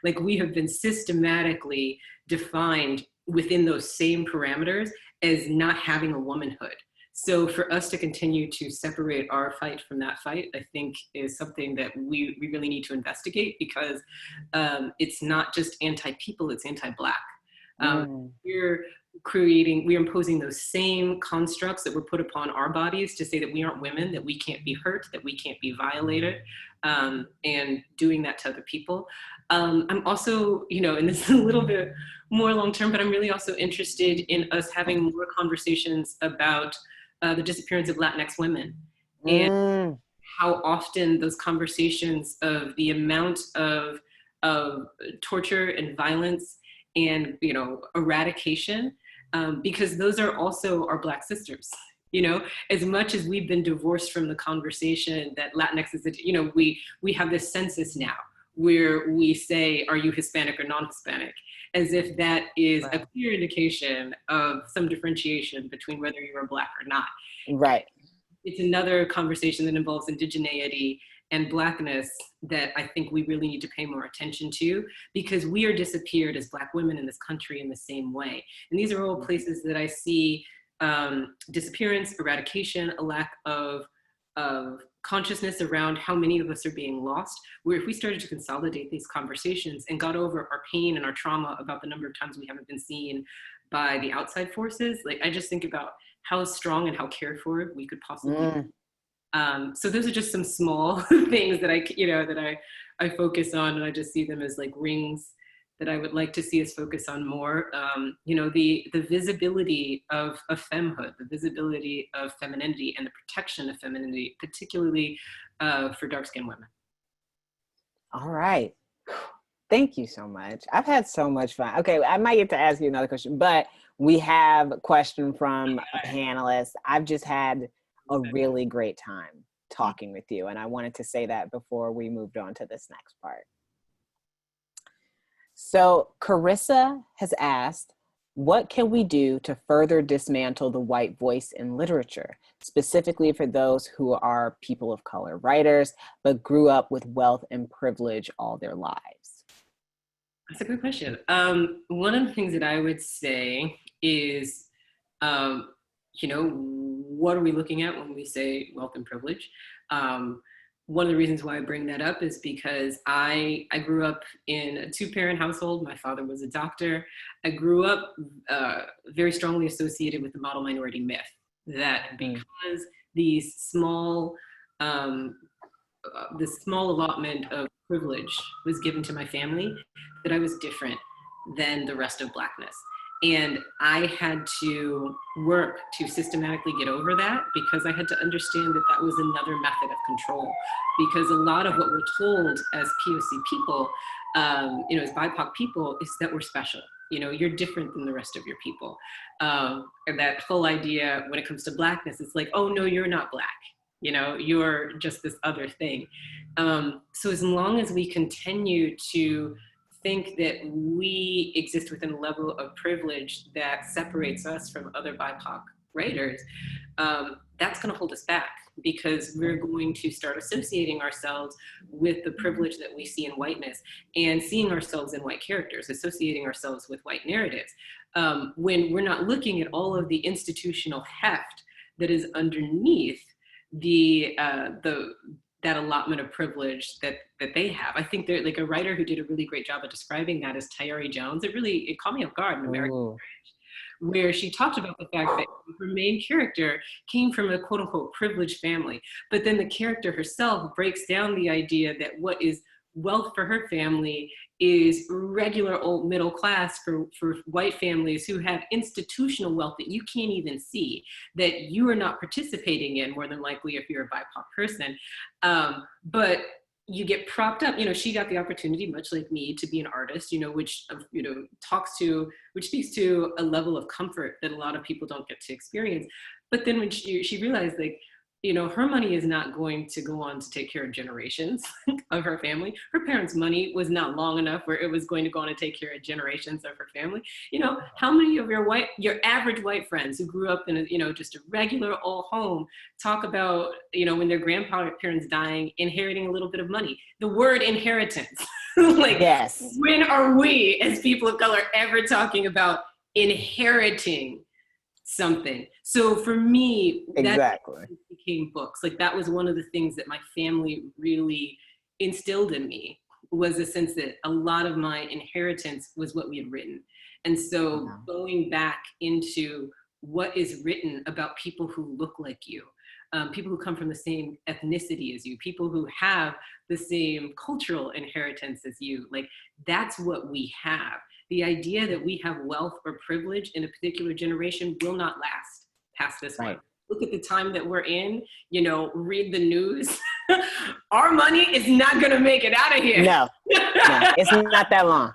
Speaker 3: Like, we have been systematically defined within those same parameters as not having a womanhood. So for us to continue to separate our fight from that fight, I think is something that we really need to investigate, because it's not just anti-people, it's anti-Black. We're imposing those same constructs that were put upon our bodies to say that we aren't women, that we can't be hurt, that we can't be violated, and doing that to other people. I'm also, and this is a little bit more long-term, but I'm really also interested in us having more conversations about the disappearance of Latinx women and how often those conversations of the amount of torture and violence and, you know, eradication, because those are also our Black sisters. You know, as much as we've been divorced from the conversation that Latinx is, you know, we have this census now where we say, are you Hispanic or non-Hispanic? As if that is a clear indication of some differentiation between whether you're Black or not.
Speaker 2: Right.
Speaker 3: It's another conversation that involves indigeneity and Blackness that I think we really need to pay more attention to, because we are disappeared as Black women in this country in the same way. And these are all places that I see disappearance, eradication, a lack of consciousness around how many of us are being lost, where if we started to consolidate these conversations and got over our pain and our trauma about the number of times we haven't been seen by the outside forces, like I just think about how strong and how cared for we could possibly be. So those are just some small things that I focus on, and I just see them as like rings that I would like to see us focus on more. You know, the visibility of femmehood, the visibility of femininity, and the protection of femininity, particularly for dark-skinned women.
Speaker 2: All right. Thank you so much. I've had so much fun. Okay, I might get to ask you another question, but we have a question from a panelist. I've just had a really great time talking with you, and I wanted to say that before we moved on to this next part. So Carissa has asked, what can we do to further dismantle the white voice in literature, specifically for those who are people of color writers, but grew up with wealth and privilege all their lives?
Speaker 3: That's a good question. One of the things that I would say is, you know, what are we looking at when we say wealth and privilege? One of the reasons why I bring that up is because I grew up in a two-parent household. My father was a doctor. I grew up very strongly associated with the model minority myth, that because these small, the small allotment of privilege was given to my family, that I was different than the rest of Blackness. And I had to work to systematically get over that, because I had to understand that that was another method of control. Because a lot of what we're told as POC people, you know, as BIPOC people, is that we're special. You know, you're different than the rest of your people. And that whole idea when it comes to Blackness, it's like, oh no, you're not Black. You know, you're just this other thing. So as long as we continue to think that we exist within a level of privilege that separates us from other BIPOC writers, that's going to hold us back, because we're going to start associating ourselves with the privilege that we see in whiteness and seeing ourselves in white characters, associating ourselves with white narratives, when we're not looking at all of the institutional heft that is underneath that allotment of privilege that they have. I think they're like a writer who did a really great job of describing that as Tayari Jones. It caught me off guard in American Courage, where she talked about the fact that her main character came from a quote unquote privileged family, but then the character herself breaks down the idea that what is wealth for her family is regular old middle class for white families who have institutional wealth that you can't even see, that you are not participating in, more than likely if you're a BIPOC person. But you get propped up. You know, she got the opportunity, much like me, to be an artist, you know, which speaks to a level of comfort that a lot of people don't get to experience. But then when she realized, like, you know, her money is not going to go on to take care of generations of her family. Her parents' money was not long enough where it was going to go on to take care of generations of her family. You know, how many of your average white friends who grew up in a, you know, just a regular old home talk about, you know, when their grandparents dying, inheriting a little bit of money? The word inheritance. Like, yes. When are we as people of color ever talking about inheriting something? So for me, exactly, that became books. Like, that was one of the things that my family really instilled in me, was a sense that a lot of my inheritance was what we had written. And so going back into what is written about people who look like you, people who come from the same ethnicity as you, people who have the same cultural inheritance as you, like, that's what we have. The idea that we have wealth or privilege in a particular generation will not last past this one. look at the time that we're in, you know, read the news. Our money is not going to make it out of here.
Speaker 2: No, it's not that long.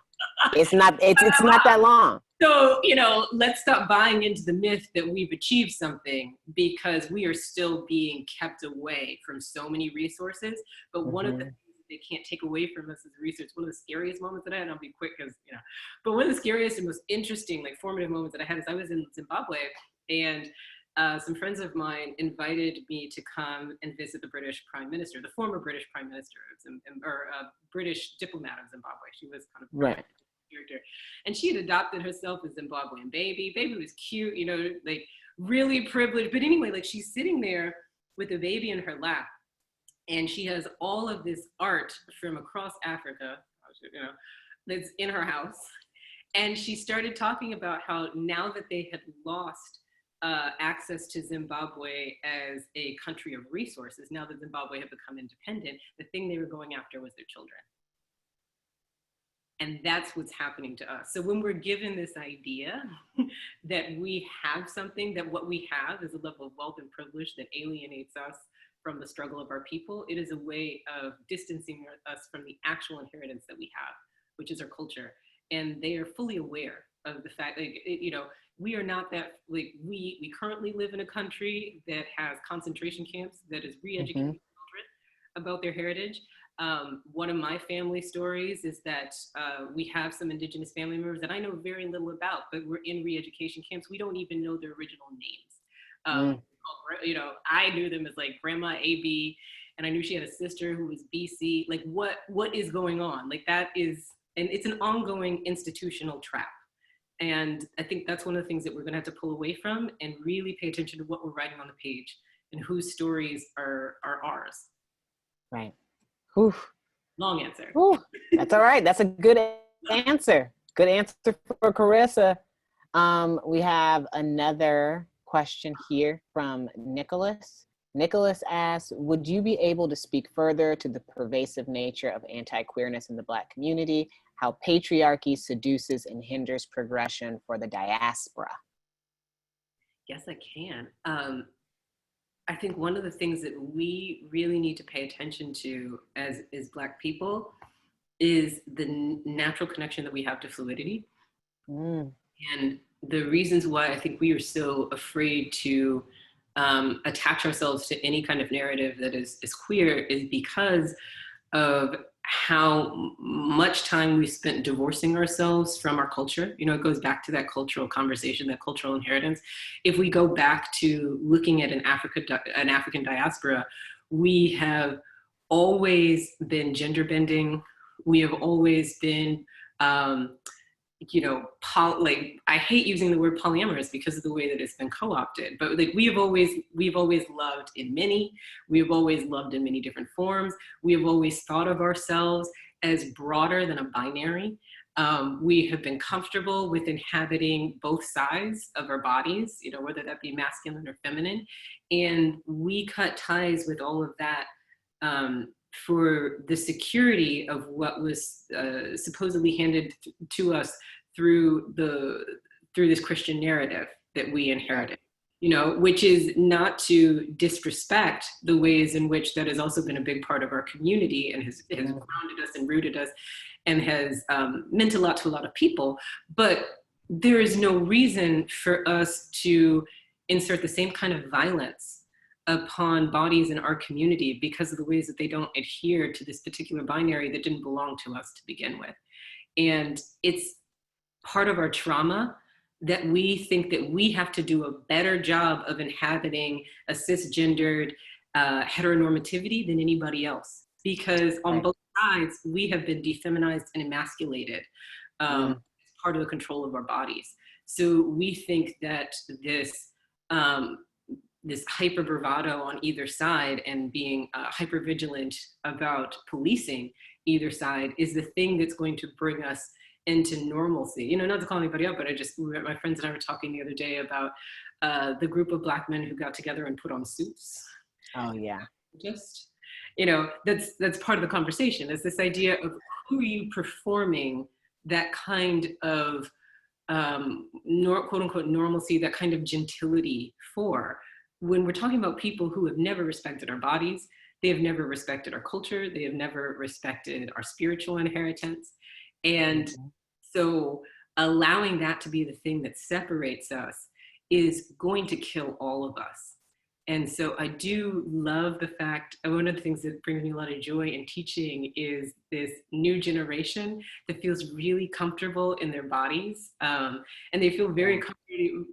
Speaker 2: It's not that long.
Speaker 3: So, you know, let's stop buying into the myth that we've achieved something, because we are still being kept away from so many resources. But one of the things they can't take away from us is research. One of the scariest moments that I had, and I'll be quick because, you know, but one of the scariest and most interesting, like formative moments that I had is I was in Zimbabwe, and some friends of mine invited me to come and visit the British Prime Minister, the former British Prime Minister, or British diplomat of Zimbabwe. She was kind of
Speaker 2: right.
Speaker 3: Character. And she had adopted herself a Zimbabwean baby. Baby was cute, you know, like really privileged. But anyway, like she's sitting there with a baby in her lap, and she has all of this art from across Africa, you know, that's in her house. And she started talking about how now that they had lost access to Zimbabwe as a country of resources, now that Zimbabwe had become independent, the thing they were going after was their children. And that's what's happening to us. So when we're given this idea that we have something, that what we have is a level of wealth and privilege that alienates us from the struggle of our people, it is a way of distancing us from the actual inheritance that we have, which is our culture. And they are fully aware of the fact that, you know, we are not that, like, we currently live in a country that has concentration camps, that is re-educating children about their heritage. One of my family stories is that we have some indigenous family members that I know very little about, but we're in re-education camps. We don't even know their original names. You know, I knew them as like Grandma AB, and I knew she had a sister who was BC. Like what is going on? Like that is, and it's an ongoing institutional trap. And I think that's one of the things that we're gonna have to pull away from and really pay attention to what we're writing on the page and whose stories are ours.
Speaker 2: Right. Oof.
Speaker 3: Long answer.
Speaker 2: Ooh, that's all right. That's a good answer. Good answer for Carissa. We have another question here from Nicholas. Nicholas asks, would you be able to speak further to the pervasive nature of anti-queerness in the Black community, how patriarchy seduces and hinders progression for the diaspora?
Speaker 3: Yes, I can. I think one of the things that we really need to pay attention to as Black people is the natural connection that we have to fluidity. And the reasons why I think we are so afraid to attach ourselves to any kind of narrative that is queer is because of how much time we spent divorcing ourselves from our culture. You know, it goes back to that cultural conversation, that cultural inheritance. If we go back to looking at an African diaspora, we have always been gender bending. We have always been, you know, like, I hate using the word polyamorous because of the way that it's been co-opted, but like we've always loved in many, we have always loved in many different forms. We have always thought of ourselves as broader than a binary. We have been comfortable with inhabiting both sides of our bodies, you know, whether that be masculine or feminine. And we cut ties with all of that for the security of what was supposedly handed to us through this Christian narrative that we inherited, you know, which is not to disrespect the ways in which that has also been a big part of our community and has grounded us and rooted us and has meant a lot to a lot of people. But there is no reason for us to insert the same kind of violence upon bodies in our community because of the ways that they don't adhere to this particular binary that didn't belong to us to begin with. And it's part of our trauma that we think that we have to do a better job of inhabiting a cisgendered heteronormativity than anybody else. Because on both sides, we have been defeminized and emasculated as part of the control of our bodies. So we think that this hyper bravado on either side and being hyper vigilant about policing either side is the thing that's going to bring us into normalcy. You know, not to call anybody up, but my friends and I were talking the other day about the group of Black men who got together and put on suits.
Speaker 2: Oh yeah.
Speaker 3: Just, you know, that's part of the conversation, is this idea of who are you performing that kind of quote unquote normalcy, that kind of gentility for. when we're talking about people who have never respected our bodies, they have never respected our culture, they have never respected our spiritual inheritance. And so allowing that to be the thing that separates us is going to kill all of us. And so I do love the fact, one of the things that brings me a lot of joy in teaching is this new generation that feels really comfortable in their bodies. And they feel very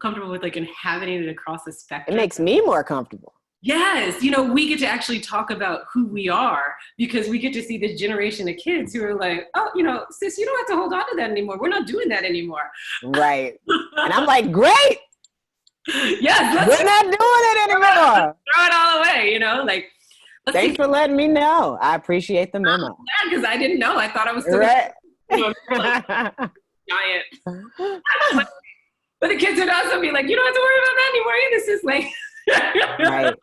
Speaker 3: comfortable with like inhabiting it across the spectrum.
Speaker 2: It makes me more comfortable.
Speaker 3: Yes, you know, we get to actually talk about who we are because we get to see this generation of kids who are like, oh, you know, sis, you don't have to hold on to that anymore. We're not doing that anymore.
Speaker 2: Right. And I'm like, great.
Speaker 3: Yes,
Speaker 2: we're not doing it anymore.
Speaker 3: Throw it all away, you know, like.
Speaker 2: Thanks for letting me know. I appreciate the memo.
Speaker 3: Yeah, because I didn't know. I thought I was still
Speaker 2: right.
Speaker 3: giant. But the kids would also be like, you don't have to worry about that anymore. This is like.
Speaker 2: Right.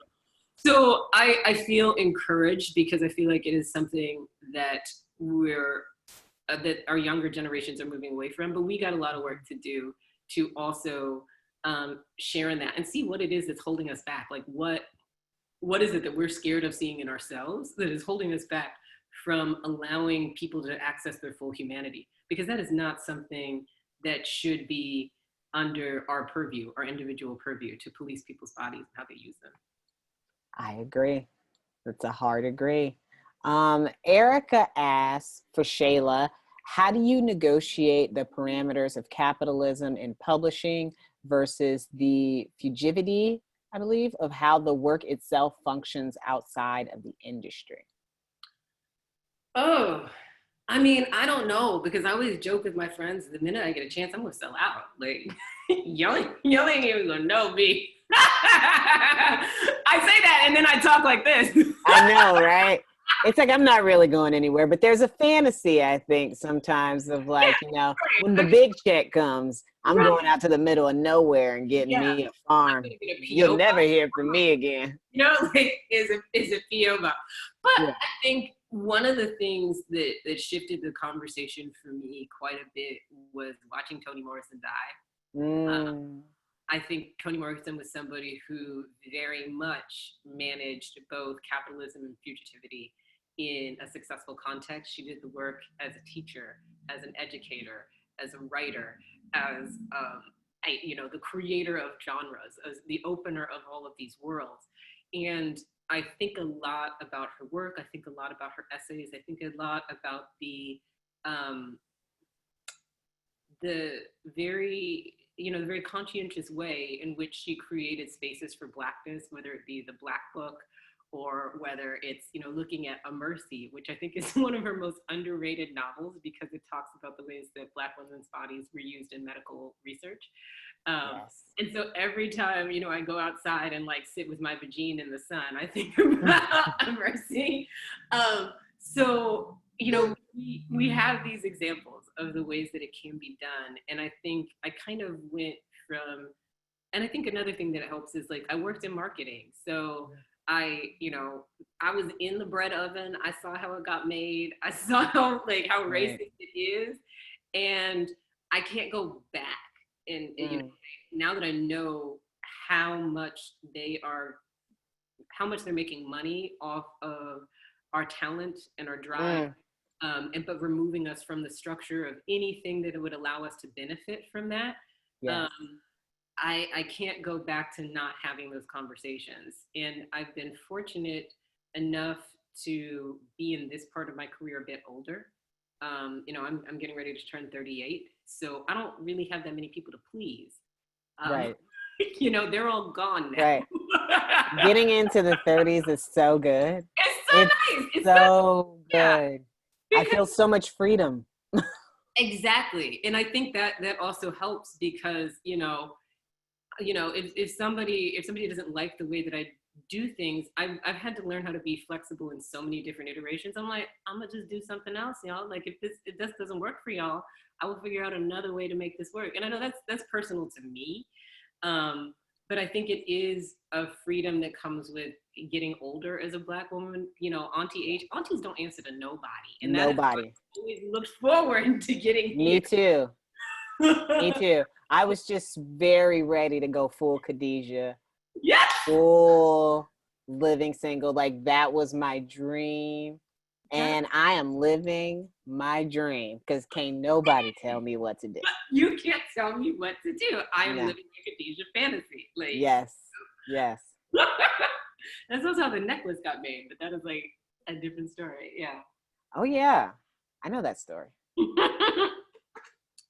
Speaker 3: So I feel encouraged because I feel like it is something that that our younger generations are moving away from, but we got a lot of work to do to also share in that and see what it is that's holding us back. Like what is it that we're scared of seeing in ourselves that is holding us back from allowing people to access their full humanity? Because that is not something that should be under our purview, our individual purview, to police people's bodies and how they use them.
Speaker 2: I agree. That's a hard agree. Erica asks for Shayla, how do you negotiate the parameters of capitalism in publishing versus the fugivity, I believe, of how the work itself functions outside of the industry?
Speaker 3: Oh, I mean, I don't know, because I always joke with my friends, the minute I get a chance, I'm going to sell out. Like, y'all ain't even going to know me. I say that and then I talk like this.
Speaker 2: I know, right? It's like I'm not really going anywhere, but there's a fantasy, I think, sometimes of like, you know, when the big check comes, I'm going out to the middle of nowhere and getting me a farm. You'll never hear from me again.
Speaker 3: You know, like, is a PO box. But I think one of the things that shifted the conversation for me quite a bit was watching Toni Morrison die. I think Toni Morrison was somebody who very much managed both capitalism and fugitivity in a successful context. She did the work as a teacher, as an educator, as a writer, as the creator of genres, as the opener of all of these worlds. And I think a lot about her work. I think a lot about her essays. I think a lot about the very conscientious way in which she created spaces for Blackness, whether it be the Black Book or whether it's, looking at A Mercy, which I think is one of her most underrated novels because it talks about the ways that Black women's bodies were used in medical research. And so every time, I go outside and like sit with my vagine in the sun, I think about A Mercy. So, we have these examples of the ways that it can be done. And I think I kind of went from, and I think another thing that helps is like, I worked in marketing. So I was in the bread oven. I saw how it got made. I saw how racist it is. And I can't go back. And now that I know how much they're making money off of our talent and our drive, but removing us from the structure of anything that would allow us to benefit from that. Yes. I can't go back to not having those conversations. And I've been fortunate enough to be in this part of my career a bit older. I'm getting ready to turn 38. So I don't really have that many people to please.
Speaker 2: Right.
Speaker 3: They're all gone now.
Speaker 2: Right. Getting into the 30s is so good.
Speaker 3: It's nice. It's
Speaker 2: so good. I feel so much freedom.
Speaker 3: Exactly. And I think that also helps because, if somebody doesn't like the way that I do things, I've had to learn how to be flexible in so many different iterations. I'm like, I'm gonna just do something else, y'all. Like if this doesn't work for y'all, I will figure out another way to make this work. And I know that's personal to me. But I think it is a freedom that comes with getting older as a Black woman. Aunties don't answer to nobody. And nobody. I always looked forward to getting
Speaker 2: Me
Speaker 3: here.
Speaker 2: too. Me too. I was just very ready to go full Khadijah
Speaker 3: Yes.
Speaker 2: full living single. Like that was my dream. And I am living my dream because can't nobody tell me what to do.
Speaker 3: You can't tell me what to do. I am
Speaker 2: No.
Speaker 3: living your Khadijah fantasy. Like,
Speaker 2: Yes.
Speaker 3: that's also how the necklace got made, but that is like a different story. Yeah.
Speaker 2: Oh yeah. I know that story.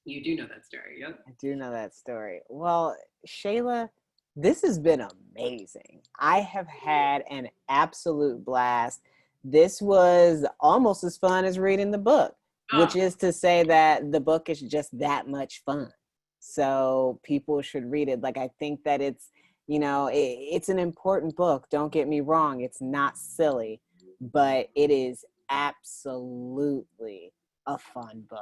Speaker 3: You do know that story. Yep.
Speaker 2: I do know that story. Well, Shayla, this has been amazing. I have had an absolute blast. This was almost as fun as reading the book, which is to say that the book is just that much fun. So people should read it. Like, I think that it's, it's an important book. Don't get me wrong. It's not silly, but it is absolutely a fun book.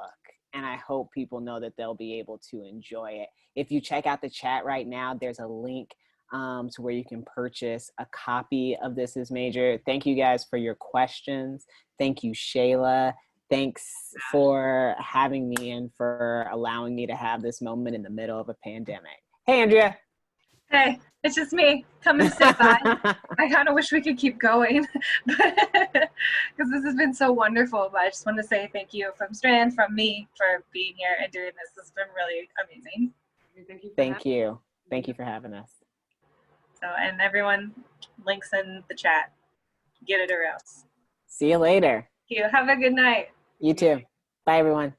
Speaker 2: And I hope people know that they'll be able to enjoy it. If you check out the chat right now, there's a link to where you can purchase a copy of This Is Major. Thank you guys for your questions. Thank you, Shayla. Thanks for having me and for allowing me to have this moment in the middle of a pandemic. Hey, Andrea.
Speaker 1: Hey, it's just me. Come and sit by. I kind of wish we could keep going because this has been so wonderful. But I just want to say thank you from Strand, from me, for being here and doing this. This has been really amazing.
Speaker 3: Thank you.
Speaker 2: Thank you for having us.
Speaker 1: So, and everyone, links in the chat. Get it or else.
Speaker 2: See you later.
Speaker 1: Thank you. Have a good night.
Speaker 2: You too. Bye, everyone.